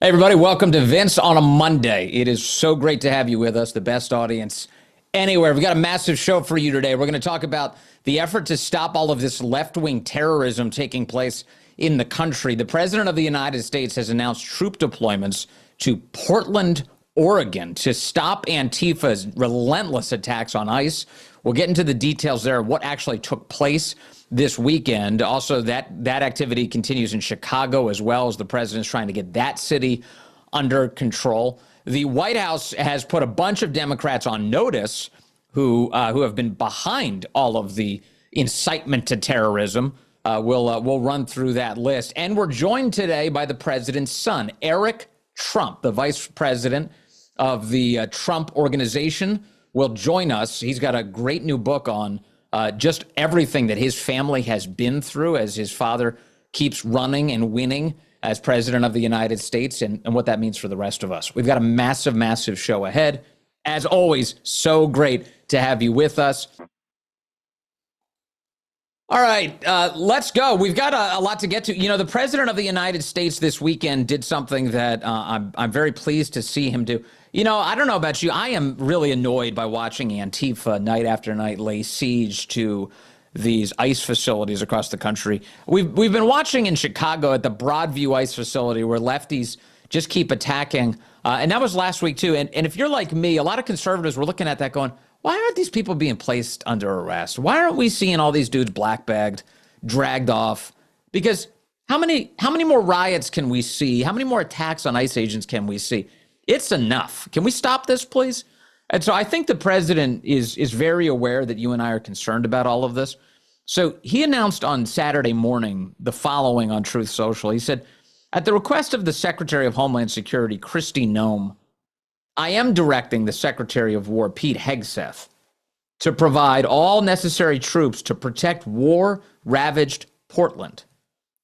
Hey, everybody, welcome to Vince on a Monday. It is so great to have you with us, the best audience anywhere. We've got a massive show for you today. We're going to talk about the effort to stop all of this left-wing terrorism taking place in the country. The President of the United States has announced troop deployments to Portland, Oregon, to stop Antifa's relentless attacks on ICE. We'll get into the details there of what actually took place this weekend. Also, that activity continues in Chicago as well, as the president's trying to get that city under control. The White House has put a bunch of Democrats on notice who have been behind all of the incitement to terrorism. We'll run through that list. And we're joined today by the president's son, Eric Trump, the vice president of the Trump organization, will join us. He's got a great new book on just everything that his family has been through as his father keeps running and winning as president of the United States, and what that means for the rest of us. We've got a massive, massive show ahead. As always, so great to have you with us. All right, let's go. We've got a lot to get to. You know, the president of the United States this weekend did something that I'm very pleased to see him do. You know, I don't know about you. I am really annoyed by watching Antifa night after night lay siege to these ICE facilities across the country. We've been watching in Chicago at the Broadview ICE facility where lefties just keep attacking. And that was last week, too. And if you're like me, a lot of conservatives were looking at that going, why aren't these people being placed under arrest? Why aren't we seeing all these dudes black bagged, dragged off? Because how many more riots can we see? How many more attacks on ICE agents can we see? It's enough. Can we stop this, please? And so I think the president is very aware that you and I are concerned about all of this. So he announced on Saturday morning the following on Truth Social. He said, at the request of the Secretary of Homeland Security, Kristi Noem, I am directing the Secretary of War, Pete Hegseth, to provide all necessary troops to protect war-ravaged Portland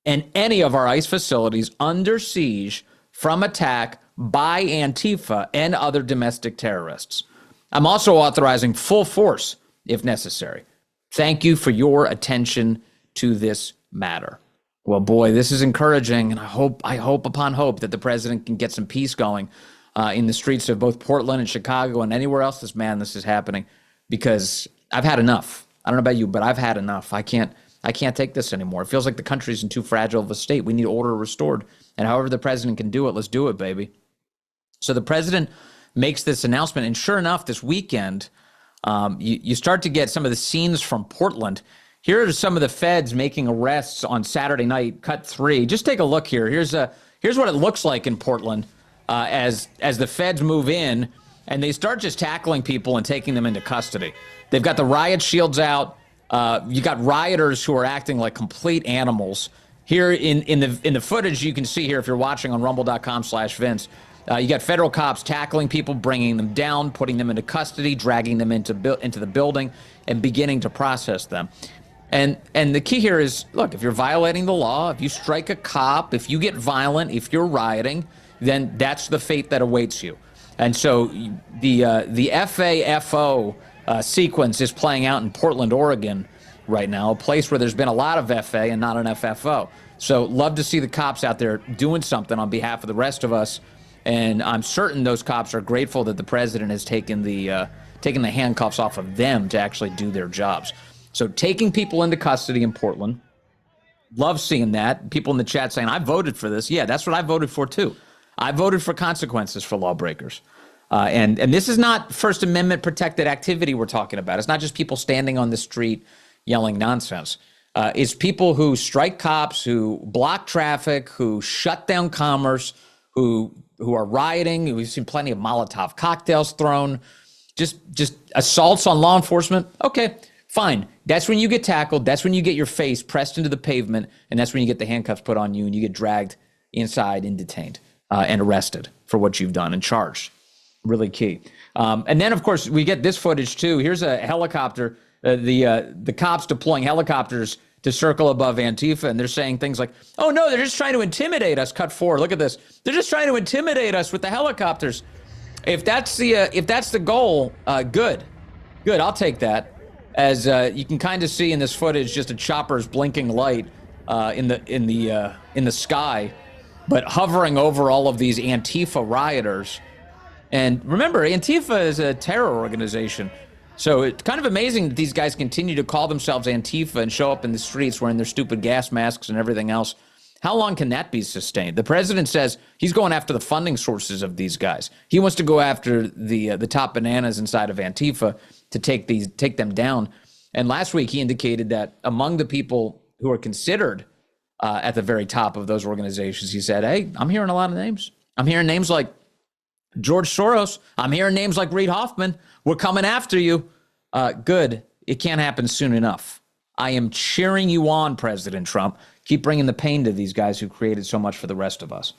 and any of our ICE facilities under siege from attack by Antifa and other domestic terrorists. I'm also authorizing full force if necessary. Thank you for your attention to this matter. Well, boy, this is encouraging, and I hope upon hope that the president can get some peace going in the streets of both Portland and Chicago and anywhere else this madness is happening, because I've had enough. I don't know about you, but I've had enough. I can't take this anymore. It feels like the country's in too fragile of a state. We need order restored, and however the president can do it, let's do it, baby. So the president makes this announcement, and sure enough, this weekend, you start to get some of the scenes from Portland. Here are some of the feds making arrests on Saturday night, cut 3. Just take a look here. Here's what it looks like in Portland as the feds move in, and they start just tackling people and taking them into custody. They've got the riot shields out. You got rioters who are acting like complete animals. Here in the footage you can see here, if you're watching on rumble.com/Vince, you got federal cops tackling people, bringing them down, putting them into custody, dragging them into the building, and beginning to process them. And the key here is, look, if you're violating the law, if you strike a cop, if you get violent, if you're rioting, then that's the fate that awaits you. And so the FAFO sequence is playing out in Portland, Oregon right now, a place where there's been a lot of FA and not an FFO. So love to see the cops out there doing something on behalf of the rest of us. And I'm certain those cops are grateful that the president has taken the handcuffs off of them to actually do their jobs. So taking people into custody in Portland, love seeing that. People in the chat saying, I voted for this. Yeah, that's what I voted for too. I voted for consequences for lawbreakers. And this is not First Amendment protected activity we're talking about. It's not just people standing on the street yelling nonsense. It's people who strike cops, who block traffic, who shut down commerce, who are rioting. We've seen plenty of Molotov cocktails thrown, just assaults on law enforcement. Okay, fine. That's when you get tackled. That's when you get your face pressed into the pavement, and that's when you get the handcuffs put on you and you get dragged inside and detained and arrested for what you've done and charged. Really key. And then, of course, we get this footage too. Here's a helicopter, the cops deploying helicopters to circle above Antifa, and they're saying things like, oh no, they're just trying to intimidate us. Cut 4, look at this. They're just trying to intimidate us with the helicopters. If that's the goal, good. I'll take that. As you can kind of see in this footage, just a chopper's blinking light in the sky but hovering over all of these Antifa rioters. And remember, Antifa is a terror organization. So it's kind of amazing that these guys continue to call themselves Antifa and show up in the streets wearing their stupid gas masks and everything else. How long can that be sustained? The president says he's going after the funding sources of these guys. He wants to go after the top bananas inside of Antifa to take them down. And last week he indicated that among the people who are considered at the very top of those organizations, he said, hey, I'm hearing a lot of names. I'm hearing names like George Soros. I'm hearing names like Reid Hoffman. We're coming after you. Good. It can't happen soon enough. I am cheering you on, President Trump. Keep bringing the pain to these guys who created so much for the rest of us.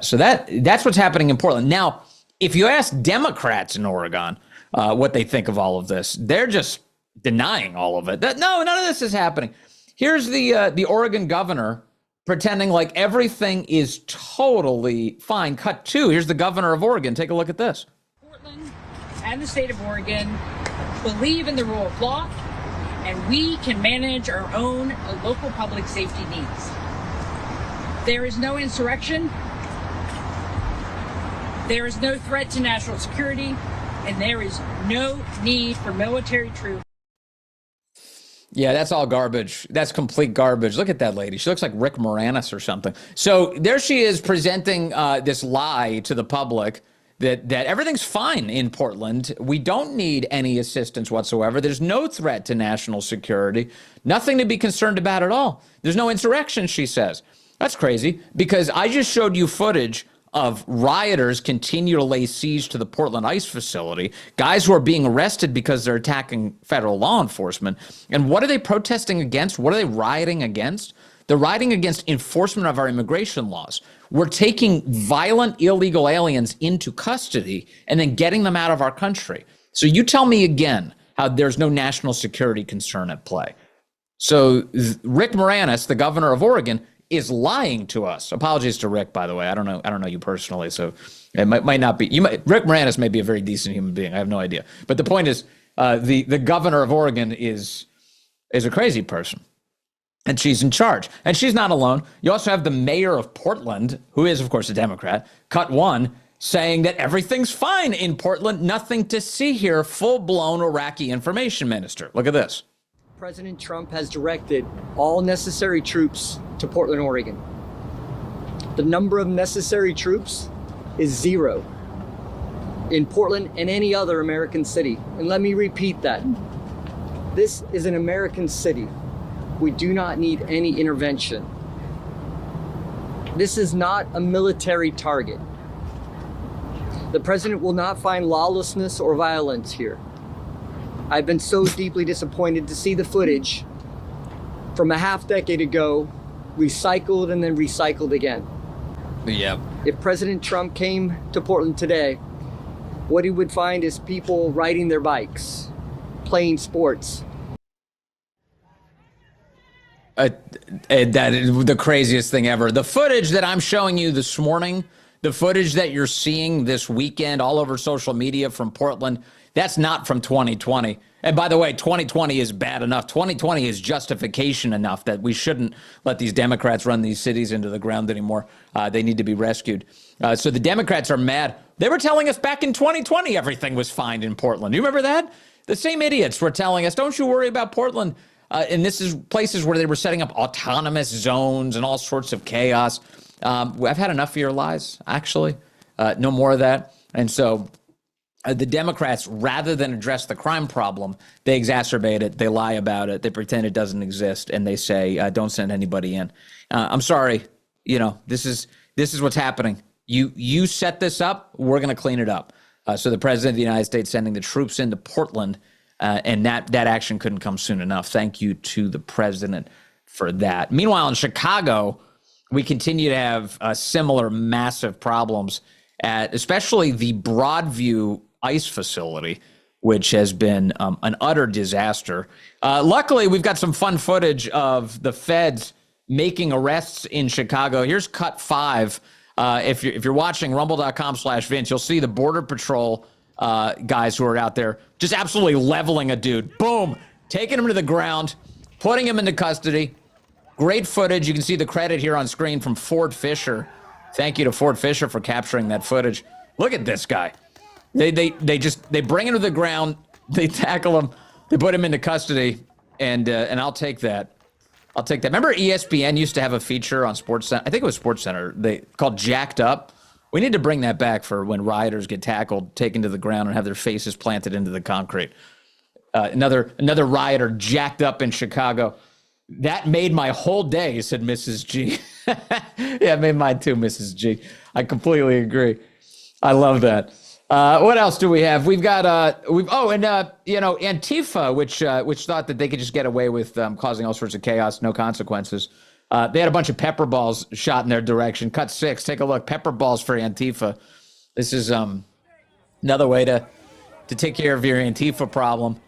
So that's what's happening in Portland. Now, if you ask Democrats in Oregon what they think of all of this, they're just denying all of it. No, none of this is happening. Here's the Oregon governor pretending like everything is totally fine. Cut two. Here's the governor of Oregon. Take a look at this. Portland and the state of Oregon believe in the rule of law, and we can manage our own local public safety needs. There is no insurrection. There is no threat to national security, and there is no need for military troops. Yeah, that's all garbage. That's complete garbage. Look at that lady. She looks like Rick Moranis or something. So there she is presenting this lie to the public that everything's fine in Portland. We don't need any assistance whatsoever. There's no threat to national security. Nothing to be concerned about at all. There's no insurrection, she says. That's crazy because I just showed you footage of rioters continue to lay siege to the Portland ICE facility, guys who are being arrested because they're attacking federal law enforcement. And what are they protesting against? What are they rioting against? They're rioting against enforcement of our immigration laws. We're taking violent illegal aliens into custody and then getting them out of our country. So you tell me again how there's no national security concern at play. So Rick Moranis, the governor of Oregon, is lying to us. Apologies to Rick, by the way. I don't know you personally, so it might not be. Rick Moranis may be a very decent human being. I have no idea. But the point is, the governor of Oregon is a crazy person, and she's in charge. And she's not alone. You also have the mayor of Portland, who is, of course, a Democrat, cut one, saying that everything's fine in Portland, nothing to see here, full-blown Iraqi information minister. Look at this. President Trump has directed all necessary troops to Portland, Oregon. The number of necessary troops is 0 in Portland and any other American city. And let me repeat that. This is an American city. We do not need any intervention. This is not a military target. The president will not find lawlessness or violence here. I've been so deeply disappointed to see the footage from a half decade ago, recycled and then recycled again. Yeah. If President Trump came to Portland today, what he would find is people riding their bikes, playing sports. That is the craziest thing ever. The footage that I'm showing you this morning, the footage that you're seeing this weekend all over social media from Portland, that's not from 2020. And by the way, 2020 is bad enough. 2020 is justification enough that we shouldn't let these Democrats run these cities into the ground anymore. They need to be rescued. So the Democrats are mad. They were telling us back in 2020 everything was fine in Portland. Do you remember that? The same idiots were telling us, don't you worry about Portland. And this is places where they were setting up autonomous zones and all sorts of chaos. I've had enough of your lies, actually. No more of that. And so the Democrats, rather than address the crime problem, they exacerbate it. They lie about it. They pretend it doesn't exist, and they say, "Don't send anybody in." I'm sorry. This is what's happening. You set this up. We're going to clean it up. So the president of the United States sending the troops into Portland, and that action couldn't come soon enough. Thank you to the president for that. Meanwhile, in Chicago, we continue to have similar massive problems at especially the Broadview ICE facility, which has been an utter disaster. Luckily, we've got some fun footage of the feds making arrests in Chicago. Here's cut 5. If you're watching rumble.com/Vince, you'll see the Border Patrol guys who are out there just absolutely leveling a dude. Boom, taking him to the ground, putting him into custody. Great footage. You can see the credit here on screen from Ford Fisher. Thank you to Fort Fisher for capturing that footage. Look at this guy. They bring him to the ground, they tackle him, they put him into custody, and I'll take that. I'll take that. Remember ESPN used to have a feature on SportsCenter? I think it was SportsCenter. Called Jacked Up. We need to bring that back for when rioters get tackled, taken to the ground, and have their faces planted into the concrete. Another rioter jacked up in Chicago. That made my whole day, said Mrs. G. Yeah, it made mine too, Mrs. G. I completely agree. I love that. What else do we have? We've got Antifa, which thought that they could just get away with causing all sorts of chaos, no consequences. They had a bunch of pepper balls shot in their direction. Cut 6. Take a look. Pepper balls for Antifa. This is another way to take care of your Antifa problem.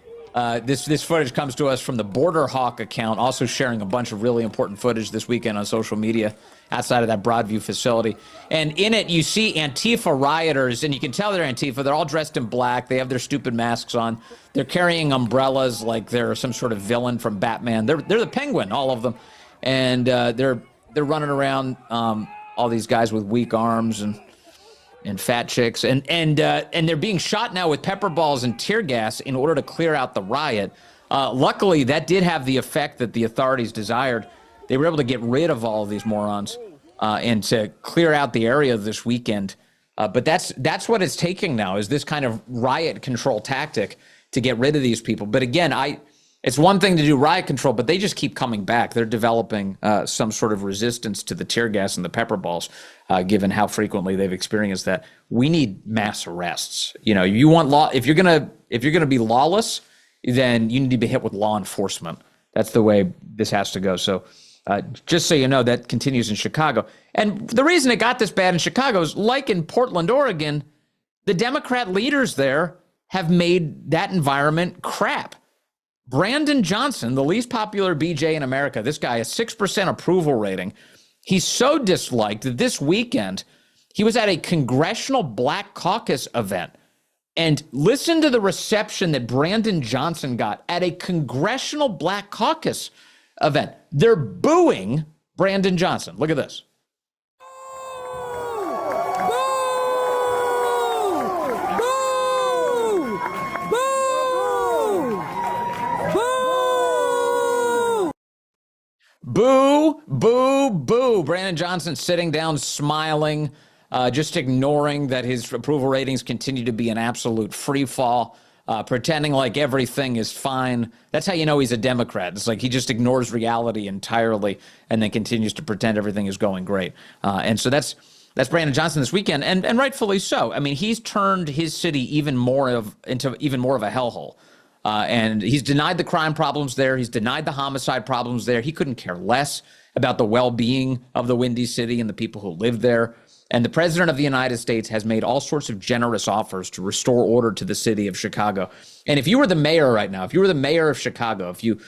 This footage comes to us from the Border Hawk account, also sharing a bunch of really important footage this weekend on social media outside of that Broadview facility. And in it, you see Antifa rioters, and you can tell they're Antifa. They're all dressed in black. They have their stupid masks on. They're carrying umbrellas like they're some sort of villain from Batman. They're the Penguin, all of them. And they're running around, all these guys with weak arms and fat chicks, and they're being shot now with pepper balls and tear gas in order to clear out the riot. Luckily, that did have the effect that the authorities desired. They were able to get rid of all of these morons and to clear out the area this weekend. But that's what it's taking now, is this kind of riot control tactic to get rid of these people. But again, it's one thing to do riot control, but they just keep coming back. They're developing some sort of resistance to the tear gas and the pepper balls, given how frequently they've experienced that. We need mass arrests. You know, you want law. If you're gonna be lawless, then you need to be hit with law enforcement. That's the way this has to go. So, just so you know, that continues in Chicago. And the reason it got this bad in Chicago is, like in Portland, Oregon, the Democrat leaders there have made that environment crap. Brandon Johnson, the least popular BJ in America, this guy has 6% approval rating. He's so disliked that this weekend he was at a Congressional Black Caucus event. And listen to the reception that Brandon Johnson got at a Congressional Black Caucus event. They're booing Brandon Johnson. Look at this. Boo, boo, boo. Brandon Johnson sitting down, smiling, just ignoring that his approval ratings continue to be an absolute free fall, pretending like everything is fine. That's how you know he's a Democrat. It's like he just ignores reality entirely and then continues to pretend everything is going great. And so that's Brandon Johnson this weekend, and rightfully so. I mean, he's turned his city into even more of a hellhole. And he's denied the crime problems there. He's denied the homicide problems there. He couldn't care less about the well-being of the Windy City and the people who live there. And the president of the United States has made all sorts of generous offers to restore order to the city of Chicago. And if you were the mayor right now, if you were the mayor of Chicago, if you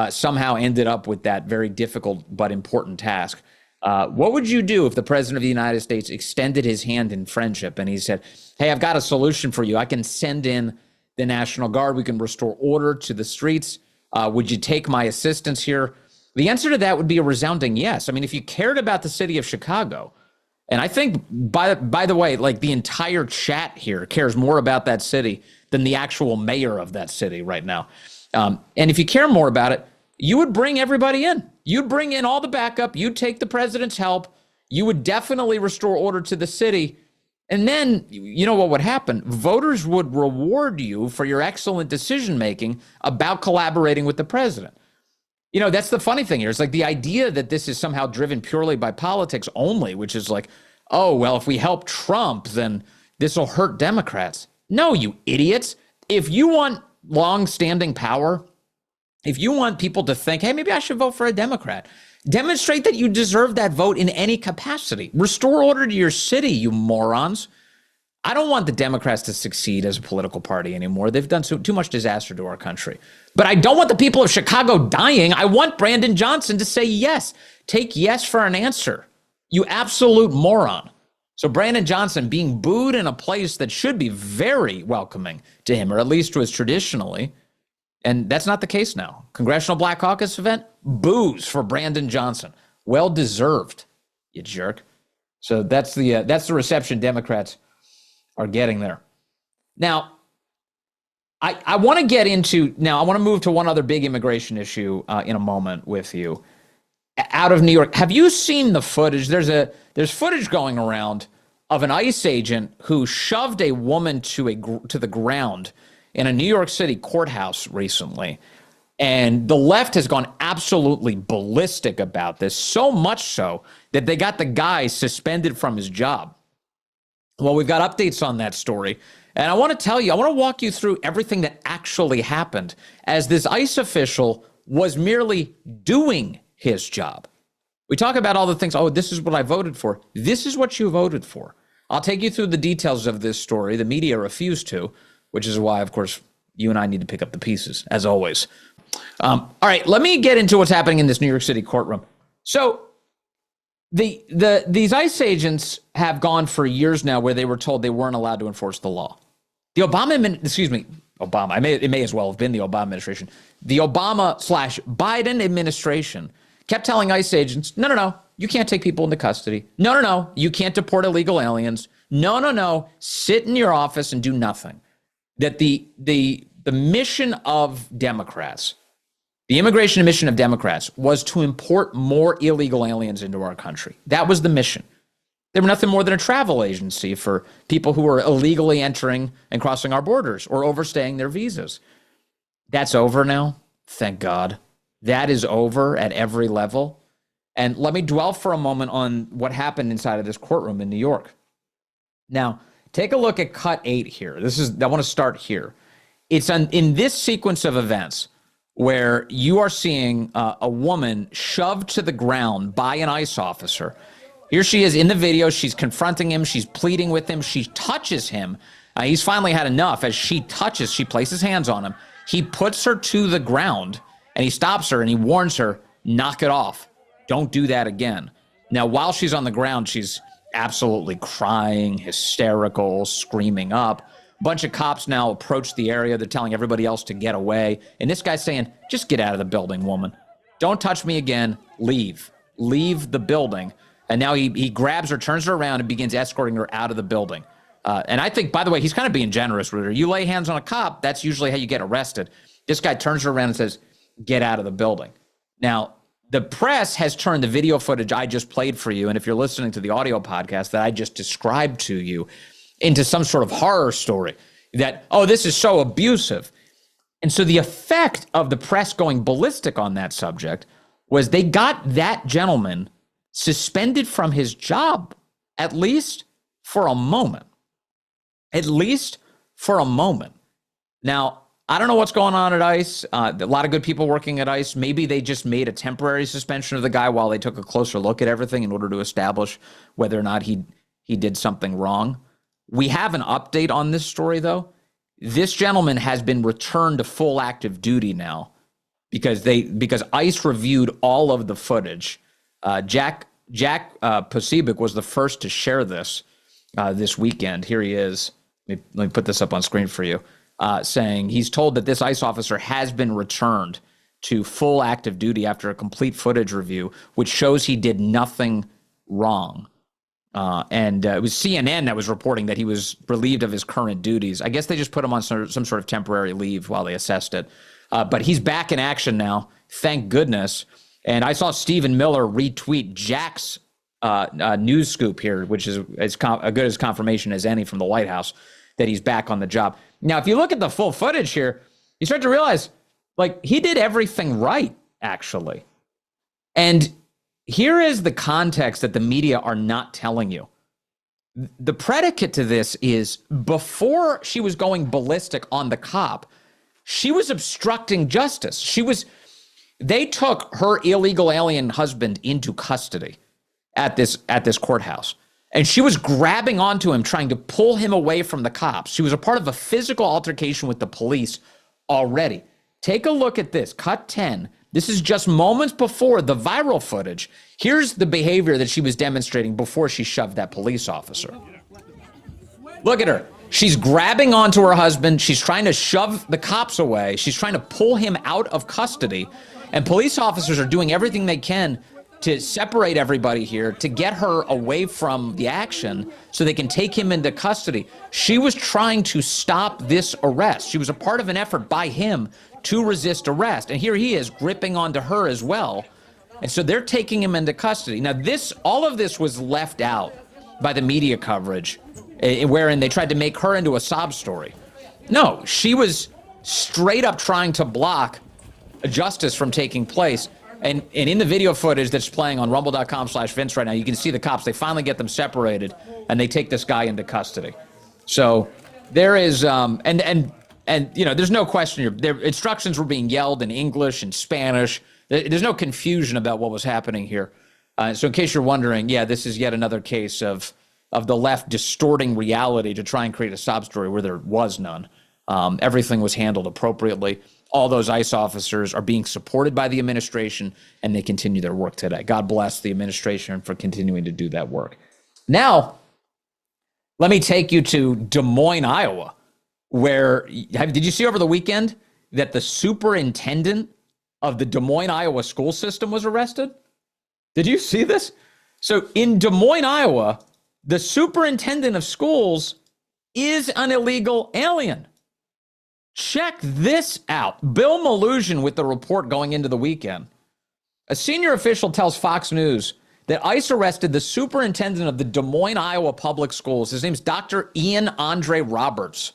somehow ended up with that very difficult but important task, what would you do if the president of the United States extended his hand in friendship and he said, hey, I've got a solution for you. I can send in the National Guard. We can restore order to the streets. Would you take my assistance here? The answer to that would be a resounding yes. I mean, if you cared about the city of Chicago, and I think, by the way, like the entire chat here cares more about that city than the actual mayor of that city right now. And if you care more about it, you would bring everybody in. You'd bring in all the backup. You'd take the president's help. You would definitely restore order to the city. And then, you know what would happen? Voters would reward you for your excellent decision-making about collaborating with the president. You know, that's the funny thing here. It's like the idea that this is somehow driven purely by politics only, which is like, oh, well, if we help Trump, then this will hurt Democrats. No, you idiots. If you want long-standing power, if you want people to think, hey, maybe I should vote for a Democrat, demonstrate that you deserve that vote in any capacity. Restore order to your city, you morons. I don't want the Democrats to succeed as a political party anymore. They've done too much disaster to our country. But I don't want the people of Chicago dying. I want Brandon Johnson to say yes. Take yes for an answer. You absolute moron. So Brandon Johnson being booed in a place that should be very welcoming to him, or at least was traditionally. And that's not the case now. Congressional Black Caucus event, boos for Brandon Johnson. Well deserved, you jerk. So that's the reception Democrats are getting there. Now, I want to get into I want to move to one other big immigration issue in a moment with you. Out of New York, have you seen the footage? There's footage going around of an ICE agent who shoved a woman to the ground in a New York City courthouse recently. And the left has gone absolutely ballistic about this, so much so that they got the guy suspended from his job. Well, we've got updates on that story. And I want to tell you, I want to walk you through everything that actually happened as this ICE official was merely doing his job. We talk about all the things, oh, this is what I voted for. This is what you voted for. I'll take you through the details of this story. The media refused to, which is why, of course, you and I need to pick up the pieces, as always. All right, let me get into what's happening in this New York City courtroom. So these ICE agents have gone for years now where they were told they weren't allowed to enforce the law. The Obama, it may as well have been the Obama administration. The Obama/Biden administration kept telling ICE agents, no, you can't take people into custody. No, you can't deport illegal aliens. No, sit in your office and do nothing. That the mission of Democrats, the immigration mission of Democrats, was to import more illegal aliens into our country. That was the mission. They were nothing more than a travel agency for people who were illegally entering and crossing our borders or overstaying their visas. That's over now. Thank God. That is over at every level. And let me dwell for a moment on what happened inside of this courtroom in New York. Now, take a look at cut 8 here. I want to start here. It's in this sequence of events where you are seeing a woman shoved to the ground by an ICE officer. Here she is in the video. She's confronting him. She's pleading with him. She touches him. He's finally had enough. As she places hands on him. He puts her to the ground, and he stops her, and he warns her, knock it off. Don't do that again. Now, while she's on the ground, she's absolutely crying, hysterical, screaming up. A bunch of cops now approach the area. They're telling everybody else to get away. And this guy's saying, just get out of the building, woman. Don't touch me again. Leave. Leave the building. And now he grabs her, turns her around, and begins escorting her out of the building. And I think, by the way, he's kind of being generous with her. You lay hands on a cop, that's usually how you get arrested. This guy turns her around and says, get out of the building. Now, the press has turned the video footage I just played for you, and if you're listening to the audio podcast that I just described to you, into some sort of horror story that, oh, this is so abusive. And so the effect of the press going ballistic on that subject was they got that gentleman suspended from his job, at least for a moment. At least for a moment. Now, I don't know what's going on at ICE. A lot of good people working at ICE. Maybe they just made a temporary suspension of the guy while they took a closer look at everything in order to establish whether or not he did something wrong. We have an update on this story, though. This gentleman has been returned to full active duty now because ICE reviewed all of the footage. Jack Posebic was the first to share this weekend. Here he is. Let me put this up on screen for you. Saying he's told that this ICE officer has been returned to full active duty after a complete footage review, which shows he did nothing wrong. And it was CNN that was reporting that he was relieved of his current duties. I guess they just put him on some sort of temporary leave while they assessed it. But he's back in action now, thank goodness. And I saw Stephen Miller retweet Jack's news scoop here, which is as good as confirmation as any from the White House that he's back on the job. Now, if you look at the full footage here, you start to realize, like, he did everything right, actually. And here is the context that the media are not telling you. The predicate to this is before she was going ballistic on the cop, she was obstructing justice. They took her illegal alien husband into custody at this courthouse. And she was grabbing onto him, trying to pull him away from the cops. She was a part of a physical altercation with the police already. Take a look at this, cut 10. This is just moments before the viral footage. Here's the behavior that she was demonstrating before she shoved that police officer. Look at her. She's grabbing onto her husband. She's trying to shove the cops away. She's trying to pull him out of custody. And police officers are doing everything they can to separate everybody here, to get her away from the action so they can take him into custody. She was trying to stop this arrest. She was a part of an effort by him to resist arrest. And here he is gripping onto her as well. And so they're taking him into custody. Now, all of this was left out by the media coverage, wherein they tried to make her into a sob story. No, she was straight up trying to block justice from taking place. And in the video footage that's playing on rumble.com/Vince right now, you can see the cops. They finally get them separated, and they take this guy into custody. So there is, and you know, there's no question. Their instructions were being yelled in English and Spanish. There's no confusion about what was happening here. So in case you're wondering, yeah, this is yet another case of the left distorting reality to try and create a sob story where there was none. Everything was handled appropriately. All those ICE officers are being supported by the administration, and they continue their work today. God bless the administration for continuing to do that work. Now, let me take you to Des Moines, Iowa, where, did you see over the weekend that the superintendent of the Des Moines, Iowa school system was arrested? Did you see this? So in Des Moines, Iowa, the superintendent of schools is an illegal alien. Check this out. Bill Maluzhin with the report going into the weekend. A senior official tells Fox News that ICE arrested the superintendent of the Des Moines, Iowa public schools. His name's Dr. Ian Andre Roberts,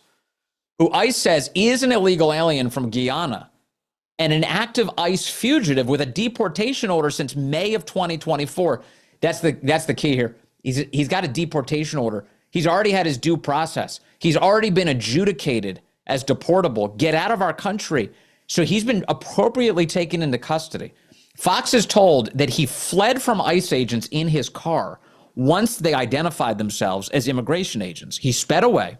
who ICE says is an illegal alien from Guyana and an active ICE fugitive with a deportation order since May of 2024. That's the key here. He's got a deportation order. He's already had his due process. He's already been adjudicated as deportable. Get out of our country. So he's been appropriately taken into custody. Fox is told that he fled from ICE agents in his car once they identified themselves as immigration agents. He sped away.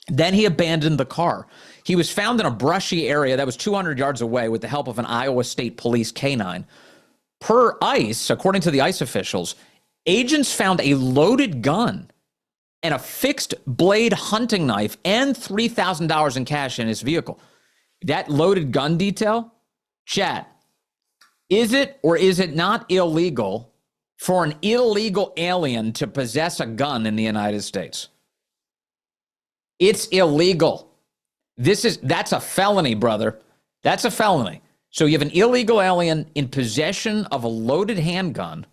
Then he abandoned the car. He was found in a brushy area that was 200 yards away with the help of an Iowa State Police canine. Per ICE, according to the ICE officials, agents found a loaded gun and a fixed blade hunting knife and $3,000 in cash in his vehicle. That loaded gun detail, chat, is it or is it not illegal for an illegal alien to possess a gun in the United States? It's illegal. That's a felony, brother. That's a felony. So you have an illegal alien in possession of a loaded handgun,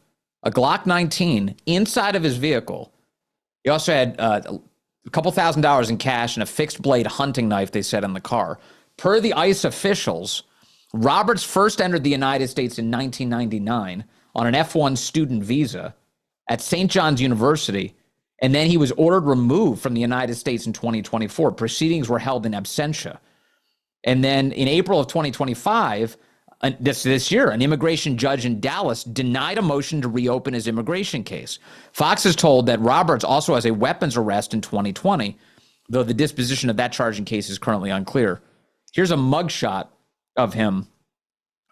a Glock 19, inside of his vehicle. He also had a couple $1,000s in cash and a fixed blade hunting knife, they said, in the car. Per the ICE officials, Roberts first entered the United States in 1999 on an F1 student visa at St. John's University, and then he was ordered removed from the United States in 2024. Proceedings were held in absentia. And then in April of 2025, this year, an immigration judge in Dallas denied a motion to reopen his immigration case. Fox is told that Roberts also has a weapons arrest in 2020, though the disposition of that charging case is currently unclear. Here's a mugshot of him.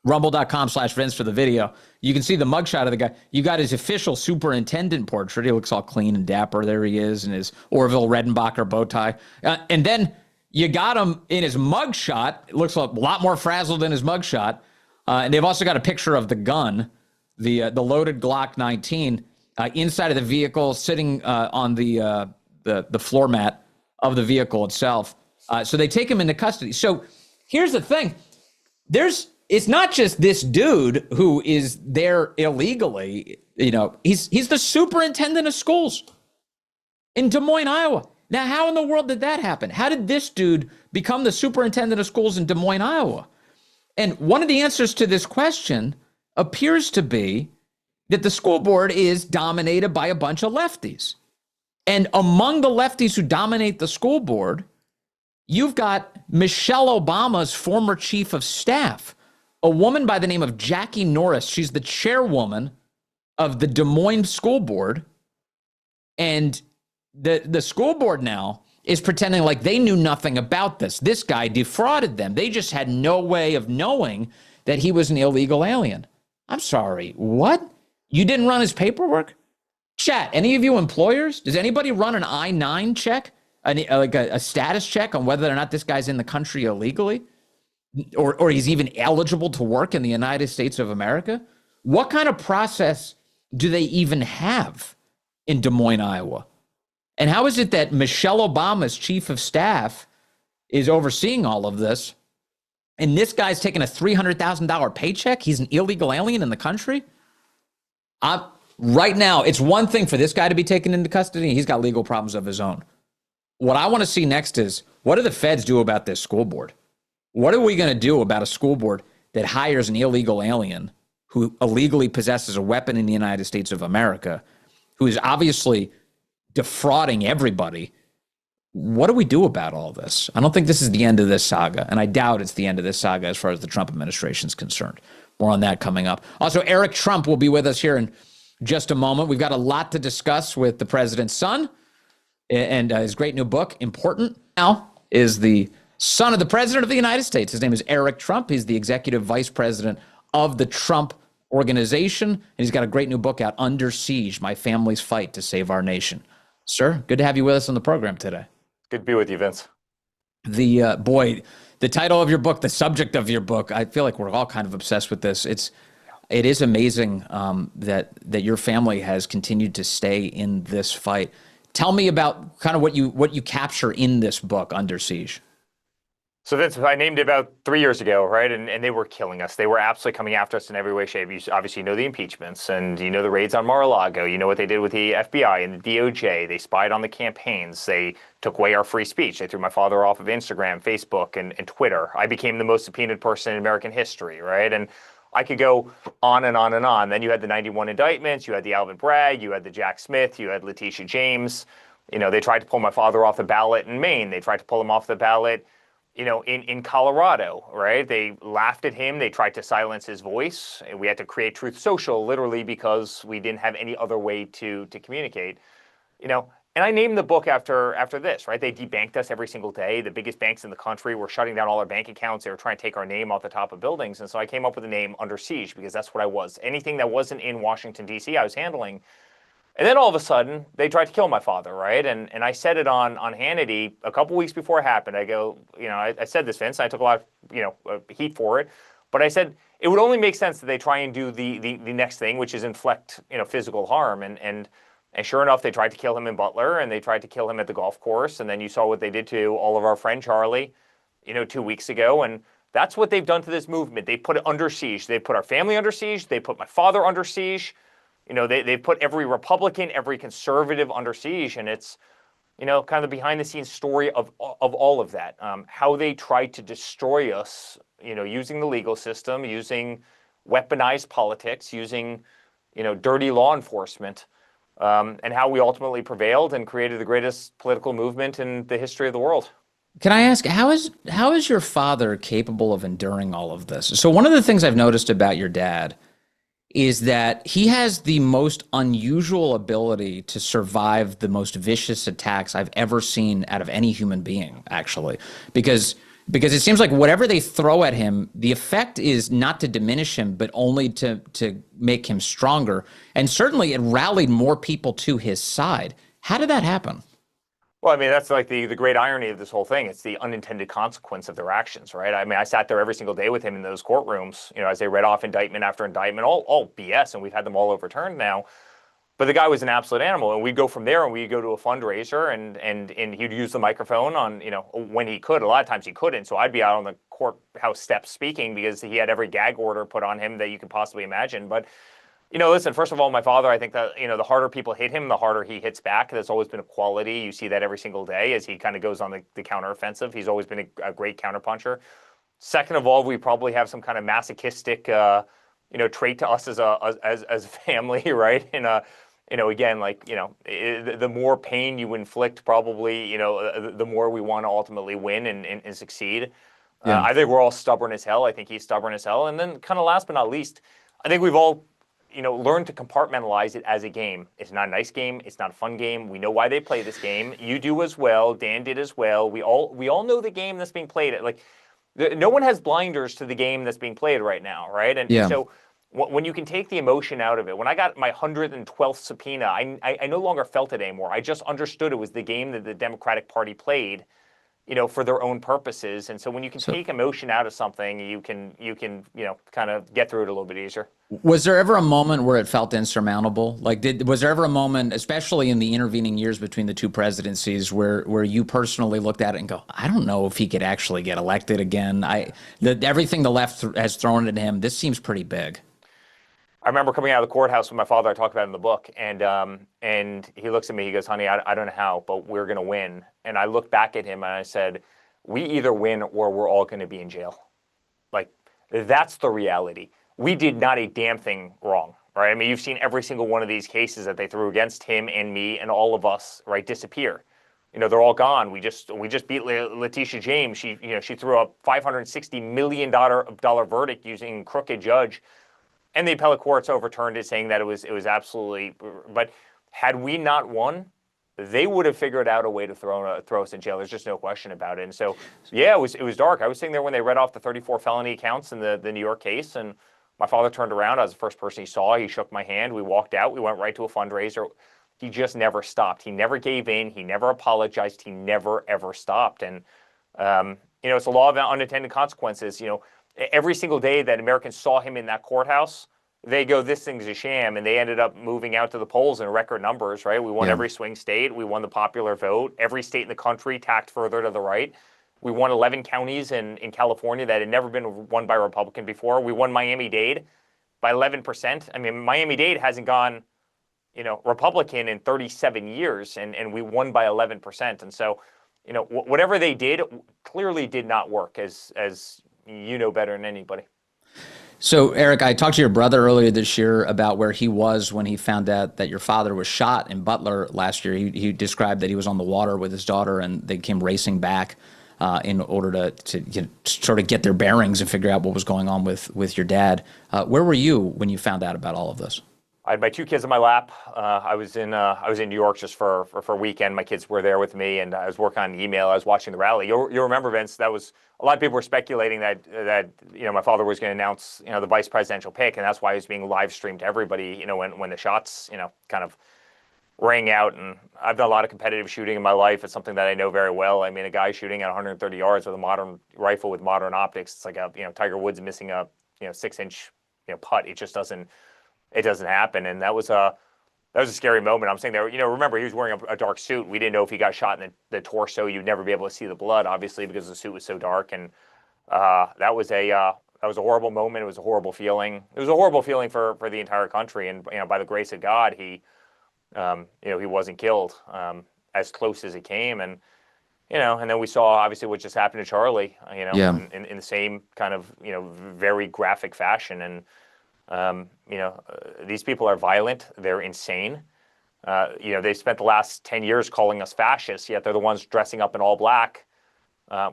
Rumble.com/Vince for the video. You can see the mugshot of the guy. You got his official superintendent portrait. He looks all clean and dapper. There he is in his Orville Redenbacher bow tie. And then you got him in his mugshot. It looks a lot more frazzled than his mugshot. And they've also got a picture of the gun, the loaded Glock 19, inside of the vehicle, sitting on the floor mat of the vehicle itself. So they take him into custody. So here's the thing: it's not just this dude who is there illegally. You know, he's the superintendent of schools in Des Moines, Iowa. Now, how in the world did that happen? How did this dude become the superintendent of schools in Des Moines, Iowa? And one of the answers to this question appears to be that the school board is dominated by a bunch of lefties. And among the lefties who dominate the school board, you've got Michelle Obama's former chief of staff, a woman by the name of Jackie Norris. She's the chairwoman of the Des Moines School Board. And the school board now is pretending like they knew nothing about this. This guy defrauded them. They just had no way of knowing that he was an illegal alien. I'm sorry, what? You didn't run his paperwork? Chat, any of you employers? Does anybody run an I-9 check? Like a status check on whether or not this guy's in the country illegally? Or he's even eligible to work in the United States of America? What kind of process do they even have in Des Moines, Iowa? And how is it that Michelle Obama's chief of staff is overseeing all of this, and this guy's taking a $300,000 paycheck? He's an illegal alien in the country? Right now, it's one thing for this guy to be taken into custody. He's got legal problems of his own. What I want to see next is, what do the feds do about this school board? What are we going to do about a school board that hires an illegal alien who illegally possesses a weapon in the United States of America, who is obviously defrauding everybody? What do we do about all this? I don't think this is the end of this saga, and I doubt it's the end of this saga as far as the Trump administration is concerned. More on that coming up. Also, Eric Trump will be with us here in just a moment. We've got a lot to discuss with the president's son and his great new book, Important. Now is the son of the president of the United States. His name is Eric Trump. He's the executive vice president of the Trump Organization, and he's got a great new book out, Under Siege, My Family's Fight to Save Our Nation. Sir, good to have you with us on the program today. Good to be with you, Vince. The title of your book, the subject of your book, I feel like we're all kind of obsessed with this. It is amazing that your family has continued to stay in this fight. Tell me about kind of what you capture in this book, Under Siege. So Vince, I named it about 3 years ago, right? And they were killing us. They were absolutely coming after us in every way, shape. You obviously know the impeachments, and you know the raids on Mar-a-Lago. You know what they did with the FBI and the DOJ. They spied on the campaigns. They took away our free speech. They threw my father off of Instagram, Facebook, and Twitter. I became the most subpoenaed person in American history, right? And I could go on and on and on. Then you had the 91 indictments. You had the Alvin Bragg. You had the Jack Smith. You had Letitia James. You know, they tried to pull my father off the ballot in Maine. They tried to pull him off the ballot, you know, in Colorado, right? They laughed at him. They tried to silence his voice. We had to create Truth Social, literally, because we didn't have any other way to communicate, you know. And I named the book after this, right? They debanked us every single day. The biggest banks in the country were shutting down all our bank accounts. They were trying to take our name off the top of buildings. And so I came up with the name Under Siege, because that's what I was. Anything that wasn't in Washington, D.C., I was handling. And then all of a sudden, they tried to kill my father, right? And I said it on Hannity a couple weeks before it happened. I go, you know, I said this, Vince, and I took a lot of, you know, heat for it. But I said it would only make sense that they try and do the next thing, which is inflict, you know, physical harm. And sure enough, they tried to kill him in Butler, and they tried to kill him at the golf course. And then you saw what they did to all of our friend Charlie, you know, 2 weeks ago. And that's what they've done to this movement. They put it under siege. They put our family under siege. They put my father under siege. You know, they put every Republican, every conservative under siege. And it's, you know, kind of the behind the scenes story of all of that. How they tried to destroy us, you know, using the legal system, using weaponized politics, using, you know, dirty law enforcement, and how we ultimately prevailed and created the greatest political movement in the history of the world. Can I ask, how is your father capable of enduring all of this? So one of the things I've noticed about your dad is that he has the most unusual ability to survive the most vicious attacks I've ever seen out of any human being, actually. Because it seems like whatever they throw at him, the effect is not to diminish him, but only to make him stronger. And certainly it rallied more people to his side. How did that happen? Well, I mean, that's like the great irony of this whole thing. It's the unintended consequence of their actions, right? I mean, I sat there every single day with him in those courtrooms, you know, as they read off indictment after indictment, all BS, and we've had them all overturned now. But the guy was an absolute animal, and we'd go from there and we'd go to a fundraiser, and he'd use the microphone on, you know, when he could. A lot of times he couldn't, so I'd be out on the courthouse steps speaking because he had every gag order put on him that you could possibly imagine. But you know, listen, first of all, my father, I think that, you know, the harder people hit him, the harder he hits back. That's always been a quality. You see that every single day as he kind of goes on the counteroffensive. He's always been a great counterpuncher. Second of all, we probably have some kind of masochistic, you know, trait to us as a family, right? And, you know, again, like, you know, the more pain you inflict, probably, you know, the more we want to ultimately win and succeed. Yeah. I think we're all stubborn as hell. I think he's stubborn as hell. And then kind of last but not least, I think we've all, you know, learn to compartmentalize it as a game. It's not a nice game. It's not a fun game. We know why they play this game. You do as well. Dan did as well. We all know the game that's being played. Like, no one has blinders to the game that's being played right now, right? And yeah. So when you can take the emotion out of it, when I got my 112th subpoena, I no longer felt it anymore. I just understood it was the game that the Democratic Party played, for their own purposes. And so when you can take emotion out of something, you can, kind of get through it a little bit easier. Was there ever a moment where it felt insurmountable? Like, was there ever a moment, especially in the intervening years between the two presidencies, where you personally looked at it and go, I don't know if he could actually get elected again? Everything the left has thrown at him, this seems pretty big. I remember coming out of the courthouse with my father. I talked about it in the book, and he looks at me. He goes, "Honey, I don't know how, but we're going to win." And I looked back at him and I said, "We either win or we're all going to be in jail." Like, that's the reality. We did not a damn thing wrong, right? I mean, you've seen every single one of these cases that they threw against him and me and all of us, right, disappear. They're all gone. We just beat Letitia James. She threw a $560 million verdict using crooked judge. And the appellate courts overturned it, saying that it was absolutely. But had we not won, they would have figured out a way to throw us in jail. There's just no question about it. And so, yeah, it was dark. I was sitting there when they read off the 34 felony counts in the New York case, and my father turned around. I was the first person he saw. He shook my hand. We walked out. We went right to a fundraiser. He just never stopped. He never gave in. He never apologized. He never ever stopped. And it's a law of unintended consequences. Every single day that Americans saw him in that courthouse, they go, this thing's a sham, and they ended up moving out to the polls in record numbers, right? We won every swing state. We won the popular vote. Every state in the country tacked further to the right. We won 11 counties in California that had never been won by a Republican before. We won Miami-Dade by 11%. I mean, Miami-Dade hasn't gone, Republican in 37 years, and we won by 11%. And so, whatever they did clearly did not work, as you know better than anybody. So, Eric, I talked to your brother earlier this year about where he was when he found out that your father was shot in Butler last year. He described that he was on the water with his daughter, and they came racing back in order to sort of get their bearings and figure out what was going on with your dad. Where were you when you found out about all of this? I had my two kids in my lap. I was in New York just for a weekend. My kids were there with me, and I was working on email. I was watching the rally. You'll remember, Vince, that was a lot of people were speculating that my father was going to announce the vice presidential pick, and that's why he was being live streamed to everybody. When the shots kind of rang out. And I've done a lot of competitive shooting in my life. It's something that I know very well. I mean, a guy shooting at 130 yards with a modern rifle with modern optics. It's like Tiger Woods missing a 6-inch putt. It just doesn't. It doesn't happen, and that was a scary moment. I'm saying there, remember he was wearing a dark suit. We didn't know if he got shot in the torso. You'd never be able to see the blood, obviously, because the suit was so dark. And that was a horrible moment. It was a horrible feeling. It was a horrible feeling for the entire country. And by the grace of God, he wasn't killed, as close as it came. And and then we saw obviously what just happened to Charlie. In the same kind of very graphic fashion. And these people are violent. They're insane. They spent the last 10 years calling us fascists, yet they're the ones dressing up in all black,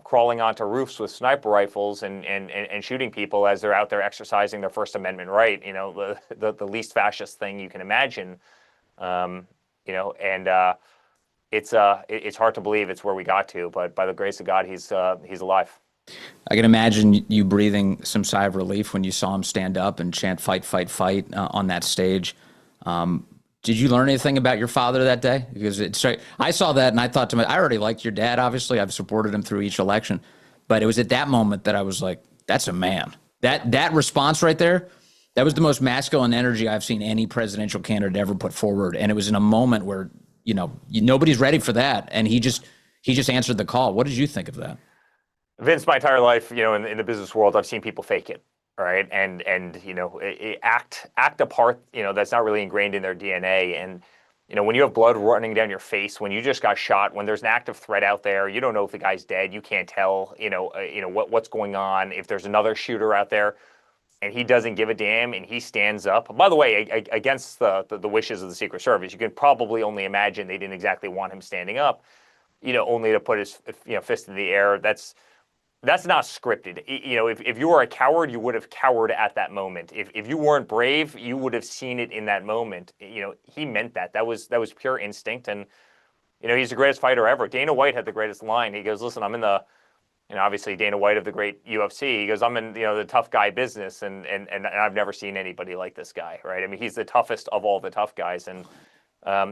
crawling onto roofs with sniper rifles and shooting people as they're out there exercising their First Amendment right. The least fascist thing you can imagine. It's hard to believe it's where we got to, but by the grace of God, he's alive. I can imagine you breathing some sigh of relief when you saw him stand up and chant "Fight, fight, fight" on that stage. Did you learn anything about your father that day? Because I saw that and I thought to myself, I already liked your dad, obviously. I've supported him through each election. But it was at that moment that I was like, that's a man. That response right there, that was the most masculine energy I've seen any presidential candidate ever put forward. And it was in a moment where, nobody's ready for that. And he just answered the call. What did you think of that? Vince, my entire life, in the business world, I've seen people fake it, right? And act a part, that's not really ingrained in their DNA. And, when you have blood running down your face, when you just got shot, when there's an active threat out there, you don't know if the guy's dead. You can't tell, what's going on. If there's another shooter out there and he doesn't give a damn and he stands up. By the way, against the wishes of the Secret Service, you can probably only imagine they didn't exactly want him standing up, only to put his fist in the air. That's not scripted. If you were a coward, you would have cowered at that moment. If you weren't brave, you would have seen it in that moment. He meant that. That was pure instinct. And, he's the greatest fighter ever. Dana White had the greatest line. He goes, listen, I'm in the, obviously Dana White of the great UFC. He goes, I'm in, the tough guy business. And I've never seen anybody like this guy, right? I mean, he's the toughest of all the tough guys. And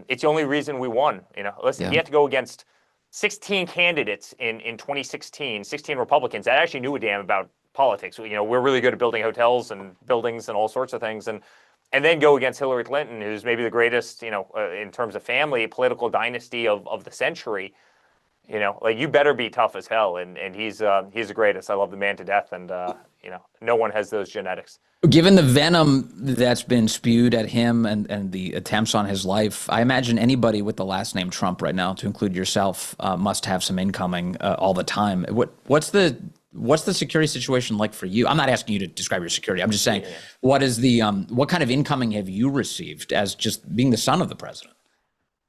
it's the only reason we won. Listen, he had to go against 16 candidates in 2016, 16 Republicans that actually knew a damn about politics. We're really good at building hotels and buildings and all sorts of things, and then go against Hillary Clinton, who's maybe the greatest, in terms of family, political dynasty of the century. Like, you better be tough as hell, and he's the greatest. I love the man to death, and no one has those genetics. Given the venom that's been spewed at him and the attempts on his life, I imagine anybody with the last name Trump right now, to include yourself, must have some incoming all the time. What's the security situation like for you? I'm not asking you to describe your security. I'm just saying, what kind of incoming have you received as just being the son of the president?